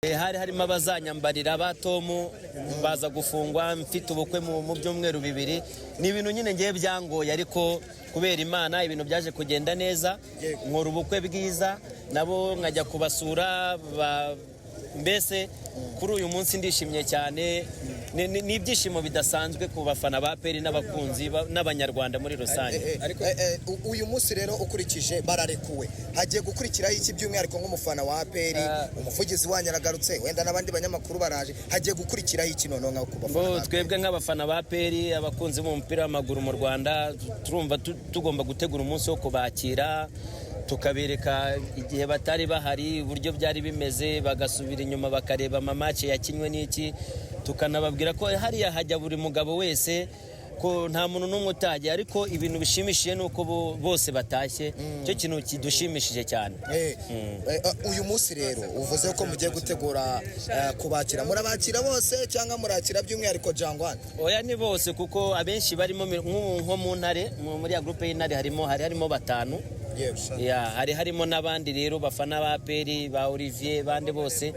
Hari harimo abazanyambarira ba Tom baza gufungwa mfite ubukwe mu byumweru bibiri. Ni ibintu nyine ngiye byangoye, ariko kubera Imana ibintu byaje kugenda neza, nkora ubukwe bwiza nabo nkajya kubasura. Mbese kuri uyu munsi ndishimye cyane, ni ibyishimo bidasanzwe ku bafana ba APR n'abakunzi n'abanyarwanda muri rusange. Uyu munsi rero ukurikije bararekuwe, hagiye gukurikiraho iki by'umwihariko nk'umufana wa APR? Umuvugizi wanyu aragarutse, wenda n'abandi banyamakuru baraje, hagiye gukurikiraho iki noneho nka ku bafana? Twebwe nk'abafana ba APR, abakunzi b'umupira w'amaguru mu Rwanda, turumva tugomba gutegura umunsi wo kubakira, tukabereka igihe batari bahari uburyo byari bimeze, bagasubira inyuma bakareba amamatch yakinywe n'iki, tukanababwira ko hariya hajya buri mugabo wese, ko nta muntu n'umwe utajya, ariko ibintu bishimishije nuko bose batashye. Cyo kintu kidushimishije cyane. Uyu munsi rero uvuze ko mugiye gutegura kubakira, murabakira bose cyangwa murakira by'umwihariko Jangwani? Oya, ni bose, kuko abenshi barimo nko mu ntare, muri ya groupe y'intare harimo batanu. Hari harimo n'abandi rero bafana ba APR, ba Olivier, bande bose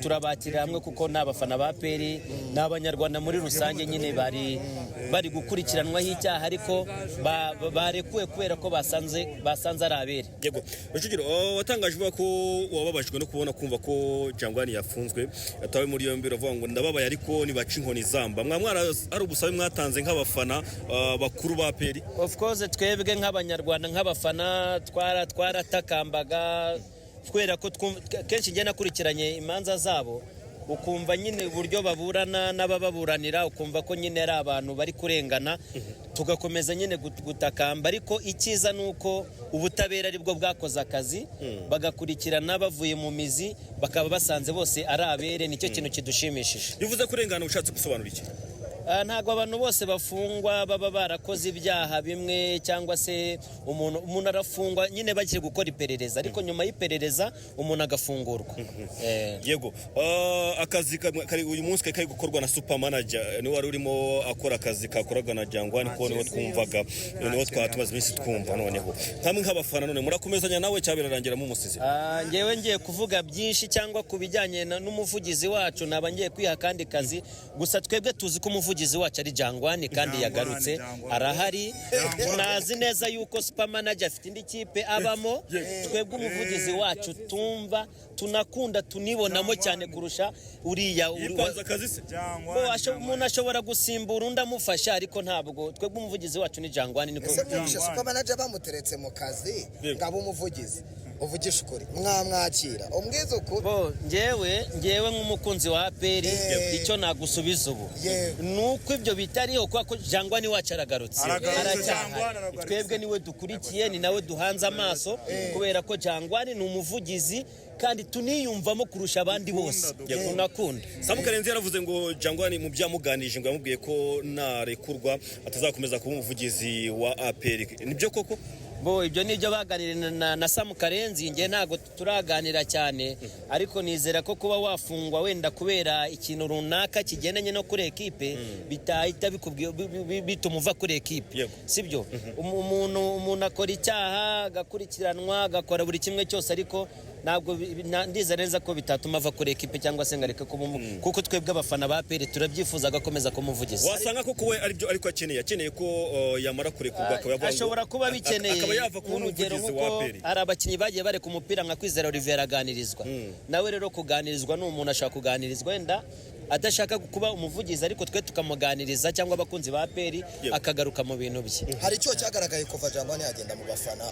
turabakira hamwe, kuko n'abafana ba APR n'abanyarwanda muri rusange nyine bari gukurikiranwaho icyaha, ariko barekuwe kubera ko basanze ari abere. Yego Rujugiro, watangaje uvuga ko wababajwe no kumva ko Jangwani yafunzwe, yatawe muri yombi, uravuga ngo ndababaye ariko nibaca inkoni zamba. Ari ubusabe mwatanze nk'abafana bakuru ba APR? Of course, twebwe nk'abanyarwanda nk'abafana twaratakambanga, kubera ko kenshi njye nakurikiranye imanza zabo, ukumva nyine uburyo baburana n'abababuranira, ukumva ko nyine ari abantu bari kurengana, tugakomeza nyine gutakamba. Ariko icyiza nuko ubutabera aribwo bwakoze akazi, bagakurikirana bavuye mu mizi, bakaba basanze bose ari abere. Nicyo kintu kidushimishije. Bivuze kurengana ushatse gusobanura iki? Ntabwo abantu bose bafungwa baba barakoze ibyaha bimwe, cyangwa se umuntu arafungwa nyine bagiye gukora iperereza, ariko nyuma y'iperereza umuntu agafungurwa. Yego, akazi uyu munsi kari gukorwa na super manager, ni wari urimo akora akazi kakoraga na Jangwani, ko niho twumvaga, niho twatumaze iminsi twumva. Noneho nkamwe nk'abafana none murakomezanya nawe cyabirarangira mu musizi? Ngewe ngiye kuvuga byinshi cyangwa kubijyanye n'umuvugizi wacu, naba ngiye kwiha kandi kazi, gusa twebwe tuzi ko umuvugizi wacu ari Jangwani kandi yagarutse arahari. Tunazi neza yuko super manager afite indi kipe abamo. Twebwe umuvugizi wacu tumva, tunakunda, tunibonamo cyane kurusha uriya. Umuntu ashobora gusimbura undi amufasha, ariko ntabwo twebwe umuvugizi wacu ni Jangwani. Niko super manager bamuteretse mu kazi ngabo umuvugizi. Uvugisha ukuri, mwamwakira umbwiza ukuri? Ngewe nk'umukunzi wa APR, icyo nagusubiza ubu nuko ibyo bitariho, kuko Jangwani wacu aragarutse, aracyahari. Twebwe niwe dukurikiye, ni nawe duhanze amaso, kubera ko Jangwani ni umuvugizi kandi tuniyumvamo kurusha abandi bose. Tunakunda. Samu Karenzi yaravuze ngo Jangwani mu byamuganije ngo yamubwiye ko narekurwa atazakomeza kuba umuvugizi wa APR. Nibyo koko? Ibyo nibyo baganiriye na Samu Karenzi, nge ntago turaganira cyane, ariko nizera ko kuba wafungwa wenda kubera ikintu runaka kigendanye no kuri ekipe bitahita bituma uva kuri ekipe, sibyo? Umuntu akora icyaha agakurikiranwa, agakora buri kimwe cyose, ariko ntabwo ndiza neza ko bitatuma ava kuri ekipe cyangwa se ngareka kuko twebwe abafana ba APR turabyifuza agakomeza kumuvugiza. Wasanga ko we aribyo ariko akeneye ko yamara kurekurwa akaba ashobora kuba bikeneye. Urugero nk'uko hari abakinnyi bagiye bareka umupira nka Kwizera Olivier aganirizwa, nawe rero kuganirizwa n'umuntu ashaka kuganirizwa wenda adashaka kuba umuvugizi, ariko twe tukamuganiriza, cyangwa abakunzi ba APR akagaruka mu bintu bye. Hari icyo cyagaragaye kuva Jangwani yagenda mu bafana?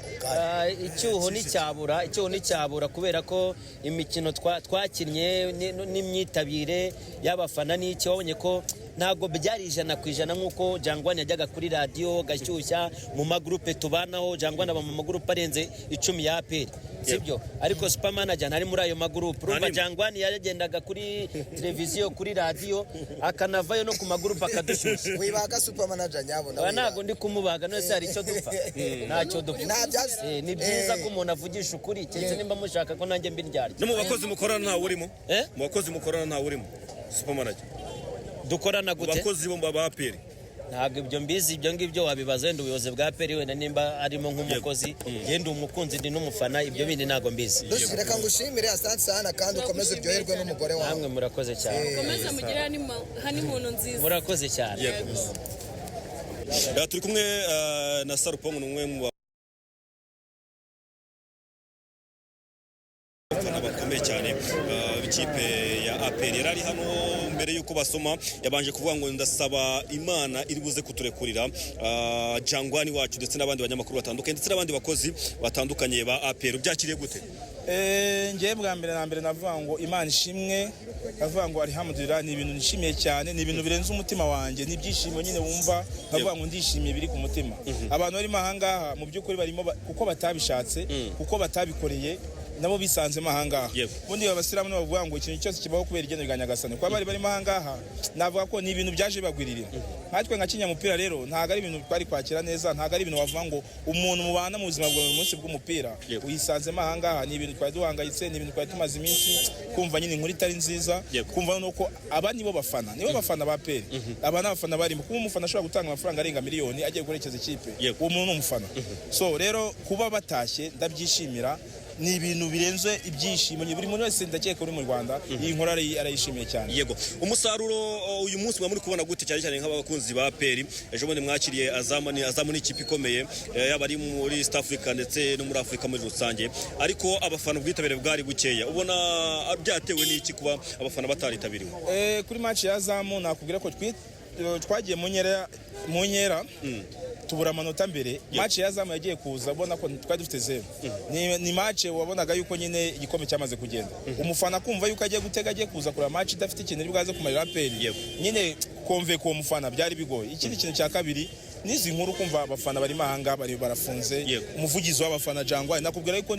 Icyuho nticyabura kubera ko imikino twakinnye n'imyitabire y'abafana n'iki, wabonye ko ntabwo byari 100% nk'uko Jangwani yajyaga kuri radio gashyushya mu magroupe tubanaho. Jangwani aba mu magroupe arenze 10 ya APR, sibyo? Ariko super manager ntari muri ayo magroupe. Urumva Jangwani yagendaga kuri televiziyo, kuri radio, akanavayo no ku magroupe akadushyushya. Wibaga super manager nyabona? Ntabwo ndi kumubaga, none se hari icyo dupfa? Ntacyo dupfa. Ni byiza ko umuntu avugisha ukuri, cyetse nimba mushaka ko nanjye mbindyarya. No mu bakozi mukorana ntawe urimo? Mu bakozi mukorana ntawe urimo super manager? Dukorana gute? Abakozi bo ba APR ntabwo ibyo mbizi, ibyo ngibyo wabibaza wenda ubuyobozi bwa APR wenda nimba arimo nk'umukozi, ngende umukunzi ndi n'umufana, ibyo bindi ntabwo mbizi. Reka ngushimire, asante sana kandi ukomeze uryoherwe n'umugore wawe. Namwe murakoze cyane. Komeza mugire honeymoon nziza. Murakoze cyane. Turi kumwe na Sarupongo, n'umwe mu bafana bakomeye cyane ikipe ya APR. Yari hano mbere yuko basoma, yabanje kuvuga ngo ndasaba Imana iri buze kuturekurira Jangwani wacu ndetse n'abandi banyamakuru batandukanye ndetse n'abandi bakozi batandukanye ba APR. Byakiriye gute? Ngiye bwa mbere na mbere navuga ngo Imana ishimwe, navuga ngo alhamdulillah, ni ibintu nishimiye cyane, ni ibintu birenze umutima wanjye, ni ibyishimo nyine wumva navuga ngo ndishimiye biri ku mutima. Abantu barimo ahangaha mu by'ukuri barimo kuko batabishatse, kuko batabikoreye, nabo bisanze mahangaha. Bundi abasiramu bavuga ngo ikintu cyose kibaho kubera igeno rya Nyagasani. Kwa bari mahangaha navuga ko ni ibintu byaje bagwiririra. Natwe nka kinyamupira rero ntago ari ibintu twari kwakira neza, ntago ari ibintu wavuga ngo umuntu mubana mu buzima bwa buri munsi bw'umupira uyisanze mahangaha. Ni ibintu twari duhangayitse, ni ibintu twari tumaze iminsi kumva nyine inkuru itari nziza, kumva nuko aba nibo bafana ba APR. Aba n'abafana bari kuba umufana ashobora gutanga amafaranga arenga miliyoni agiye gukorekeza ikipe, uwo muntu n'umufana. So rero kuba batashye ndabyishimira, ni ibintu birenze ibyishimo. Buri muntu wese ndakeka uri mu Rwanda iyi nkora arayishimiye cyane. Yego, umusaruro uyu munsi muri kubona gute cyane cyane nk'abakunzi ba APR? Ejo bundi mwakiriye Azamu ni ikipe ikomeye, yaba ari muri East Africa ndetse no muri Afrika muri rusange, ariko abafana ubwitabire bwari bukeya. Ubona byatewe n'iki kuba abafana bataritabiriwe? Kuri match ya Azamu nakubwira ko twagiye mu nkera tubura amanota mbere. Match ya Azamu yagiye kuza ubona ko twari dufite 0. Ni match wabonaga yuko nyine igikombe cyamaze kugenda. Umufana kumva yuko agiye gutega, agiye kuza kuri match idafite ikintu ari bwaze kumarira APR, nyine konve ko umufana byari bigoye. Ikindi kintu cya kabiri, nizi nkuru kumva abafana bari mahanga bari barafunze. Umuvugizi w'abafana Jangwani nakubwira yuko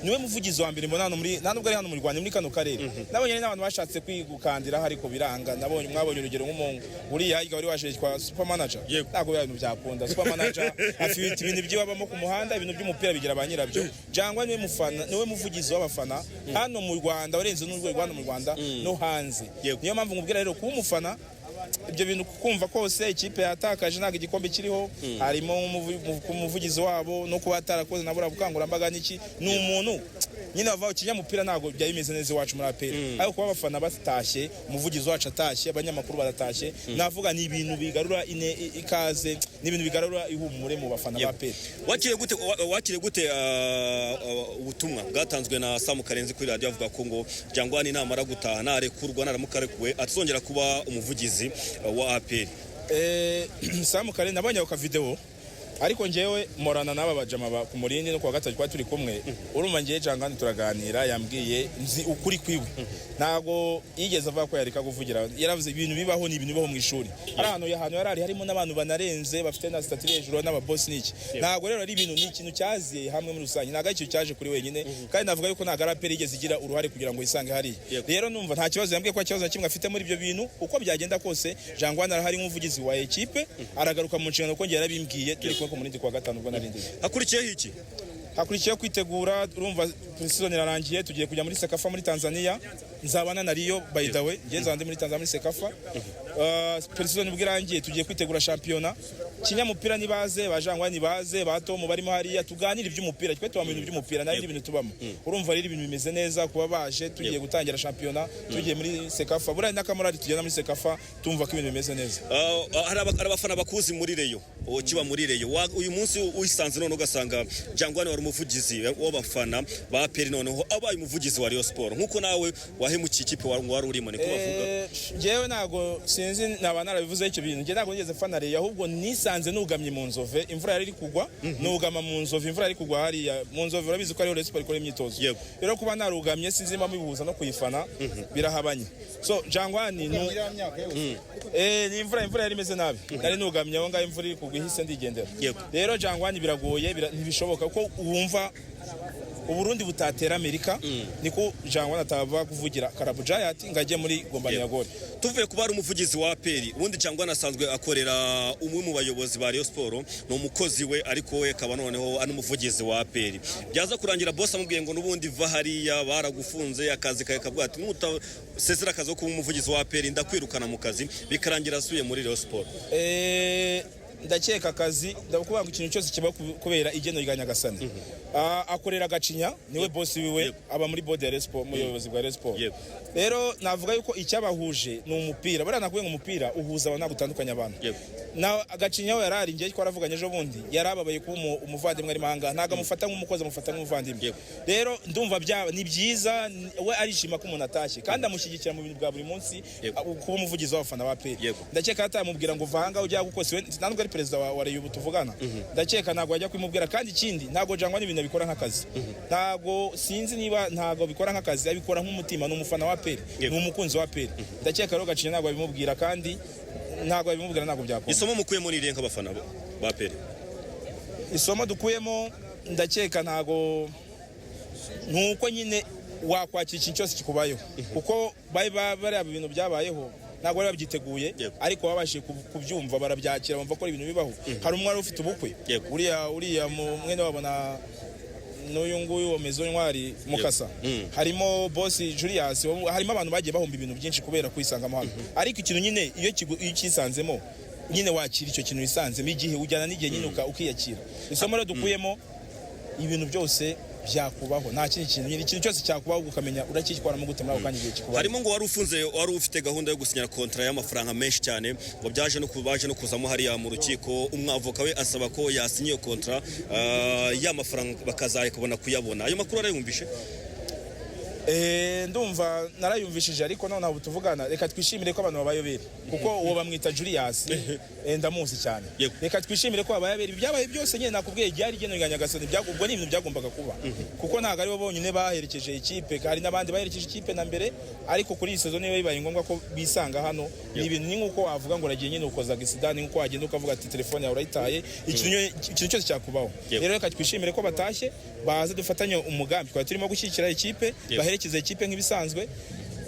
niwe muvugizi wa mbere mbona muri nubwo ari hano mu Rwanda muri kano karere. Nabonye n'abantu bashatse kwigukandira ariko biranga. Mwabonye urugero nk'umuntu uriya yiga wari waje kwa super manager, ntabwo ibintu byakunda. Super manager afite ibintu by'abamo ku muhanda, ibintu by'umupira bigira ba nyirabyo. Jangwani niwe muvugizi w'abafana hano mu Rwanda, warenze n'urwego hano mu Rwanda no hanze. Niyo mpamvu ngubwira rero kuba umufana ibyo bintu kumva kose ikipe yatakaje ntago igikombe kiriho, harimo umuvugizi wabo no kuba atarakoze nabura bukangurambaga n'iki, ni umuntu nyine bava ikinyamupira ntago byari bimeze neza iwacu muri APR. Ariko kuba abafana batashye, umuvugizi wacu atashye, abanyamakuru baratashye, navuga ni ibintu bigarura ikaze, ni ibintu bigarura ihumure mu bafana ba APR. Wakire gute ubutumwa bwatanzwe na Sam Karenzi kuri radio avuga ko ngo Jangwani namara gutaha narekurwa naramukarekuwe atuzongera kuba umuvugizi wa APR? Sam Karenzi nabonye ka video, ariko njewe morana n'aba bajama ba ku Murindi no kwa gatatu kwa turi kumwe. Urumva ngiye Jangwani turaganira, yambwiye nzi ukuri kwiwe, ntago yigeze avuga ko yareka kuvugira. Yaravuze ibintu bibaho, ni ibintu bibaho mu ishuri. Ahantu yarari harimo n'abantu banarenze bafite na statire hejuru n'aba boss n'iki. Ntago rero ari ibintu, ni ikintu cyaziye hamwe muri rusange, ntago icyo cyaje kuri wenyine, kandi navuga yuko ntago APR igeze igira uruhare kugira ngo isange hari. Rero numva nta kibazo, yambwiye ko ikibazo kimwe afite muri ibyo bintu. Uko byagenda kose Jangwani arahari nk'umuvugizi wa equipe, aragaruka mu nshingano ko ngiye yarabimbwiye turi ku Murindi kwa gatanu ubwo narindi. Hakurikiyeho iki? Hakurikiyeho kwitegura, urumva season irarangiye, tugiye kujya muri Sekafa muri Tanzania. Nzabana na Rio by the way, ngeze andi muri Tanzania muri Sekafa. Season bwirangiye tugiye kwitegura championnat. Kinyamupira nibaze, bajangwani baze, bato mu barimo hariya tuganira iby'umupira, twe tuba mu bintu by'umupira nari ibintu tubamo. Urumva rero ibintu bimeze neza kuba baje, tugiye gutangira championnat, tugiye muri Sekafa. Bura n'akamurari tugenda muri Sekafa, tumva ko ibintu bimeze neza. Hari abafana bakuzi muri Reyo, kiba muri Reyo. Uyu munsi uyisanze none ugasanga Jangwani wari umuvugizi w'abafana ba APR, noneho abaye umuvugizi wa Rayon Sport, nkuko nawe wahemukiye ikipe wari urimo, niko bavuga. Jewe nago sinzi nabana rabivuze icyo bintu, nge nago ngeze fana Reyo, ahubwo nisanze nugamye mu Nzove, imvura yari kugwa, nugama mu Nzove, imvura yari kugwa hariya mu Nzove. Urabizi ko ari Rayon Sport ikora imyitozo, rero kuba narugamye sinzi impamvu bibuza no kuyifana birahabanye. So Jangwani ni imvura yari imeze nabi, nari nugamye aho ngaho imvura iri kugwa ihise ndigendera. Rero Jangwani biragoye, ntibishoboka ko wumva Uburundi butatera Amerika niko Jangwa natava kuvugira Karabu Giant ngaje muri Gombani ya Gol. Tuvuye kuba ari umuvugizi wa APR ubundi Jangwa nasanzwe akorera umwe mu bayobozi ba Rayon Sport no umukozi we ariko we kaba noneho ari umuvugizi wa APR. Byaza kurangira boss amubwiye ngo nubundi va hariya baragufunze akazi kawe kabwa ati nuta sezera akazi ko umuvugizi wa APR ndakwirukana mu kazi bikarangira asuye muri Rayon Sport. Ndakeka akazi ndakuvuga ngo ikintu cyose kiba kubera igeno rya Nyagasani. Akorera Gacinya niwe boss wiwe aba muri board ya Rayon Sport mu buyobozi bwa Rayon Sport. Rero navuga yuko icyabahuje ni umupira bara nakuye ngo umupira uhuza abantu gutandukanya abantu. Na Gacinya we yarari ngiye ko aravuganye ejo bundi yarababaye kuba umuvandimwe ari mahanga ntaga mufata nk'umukozi mufata nk'umuvandimwe. Rero ndumva byaba ni byiza we arishima ko umuntu atashye kandi amushyigikira mu bintu bwa buri munsi kuba umuvugizi w'abafana ba APR. Ndakeka atamubwira ngo vanga ujya gukose ntabwo ari perezida wa Rayon tuvugana. Ndakeka ntago ajya kwimubwira kandi ikindi ntago Jangwa n'ibintu bikora nk'akazi. Ntago sinzi niba ntago bikora nk'akazi abikora nk'umutima n'umufana wa APR n'umukunzi wa APR. Ndakeka rero Gacinya ntago abimubwira kandi ntago abimubwira ntago byakora. Isomo mukuye muri iriya nk'abafana ba APR. Isomo dukuyemo ndakeka ntago nuko nyine wakwakira ikintu cyose kikubayeho kuko bari ibintu byabayeho ntabwo bari babyiteguye ariko babashije kubyumva barabyakira bumva ko ibintu bibaho. Hari umwari ufite ubukwe uriya mwene wabona n'uyu nguyu wa Maison Ntwari Mukasa harimo boss Julius harimo abantu bagiye bahomba ibintu byinshi kubera kwisangamo hano ariko ikintu nyine iyo kisanzemo nyine wakira icyo kintu wisanzemo igihe ujyana n'igihe nyine ukiyakira. Isomo rero dukuyemo ibintu byose byakubaho nta kindi kintu nyine ikintu cyose cyakubaho ukamenya urakikwaramo gute muri ako kanya igihe kikubaho. Harimo ngo wari ufite gahunda yo gusinyira kontra y'amafaranga menshi cyane ngo baje no kuzamo hariya mu rukiko umwavoka we asaba ko yasinye iyo kontra y'amafaranga bakazaye kubona kuyabona. Ayo makuru arayumvishe? Ndumva narayumvishije ariko none abo tuvugana reka twishimire ko abantu babayobera kuko uwo bamwita Julius ndamuzi cyane. Reka twishimire ko babayobera byabaye byose nyine nakubwiye byari geno rya Nyagasani byagubwo ni ibintu byagombaga kuba kuko ntago ari bo bonyine baherekeje ikipe hari nabandi baherekeje ikipe na mbere ariko kuri iyi season niyo bibaye ngombwa ko bisanga hano ni ibintu nkuko wavuga ngo ragiye nyine ukoza gisidani nkuko wagenda ukavuga ati telefone yawe urayitaye ikintu cyose cyakubaho. Rero reka twishimire ko batashye baze dufatanye umugambi twari turimo gushyigikira ikipe baherekeza ikipe nk'ibisanzwe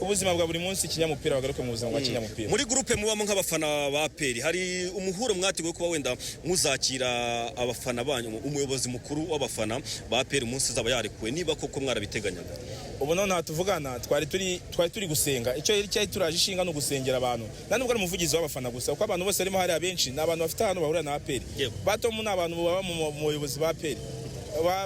ubuzima bwa buri munsi ikinyamupira bagaruke mu buzima bwa kinyamupira. Muri groupe mubamo nk'abafana ba APR hari umuhuro mwateguye kuba wenda muzakira abafana banyu umuyobozi mukuru w'abafana ba APR umunsi zaba yarekuwe niba koko mwarabiteganyaga? Ubu none hatuvugana twari turi gusenga icyo cyari turaje ishinga no gusengera abantu nubwo ari umuvugizi w'abafana gusa uko abantu bose arimo hari abenshi n'abantu bafite hano bahura na APR batomu n'abantu baba mu buyobozi ba APR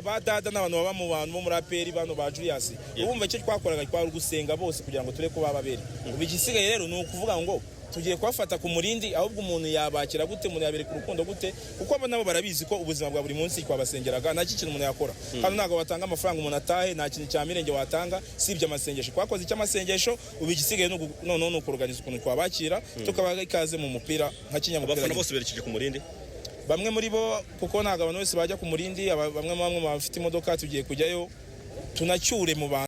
ba dada n'abantu baba mu bantu bo muri APR bano ba Julius ubumva icyo twakoraga twari gusenga bose kugira ngo tureko bababere. Ubu igisigaye rero ni ukuvuga ngo tugiye kubafata ku murindi ahubwo umuntu yabakira gute umuntu yabereka urukundo gute kuko abo nabo barabizi ko ubuzima bwa buri munsi kwabasengeraga nta kintu umuntu yakora hano ntago batanga amafaranga umuntu atahe nta kintu cya mirenge watanga sibye amasengesho kwakoze icy'amasengesho ubu igisigaye none no kuruganiza ukuntu twabakira tukabaga ikaze mu mupira nka kinyamupira. Abafana bose berekeje ku murindi bamwe muri bo kuko ntago abantu bose bajya ku murindi bamwe bafite imodoka tugiye kujyayo tunacyure mu bantu.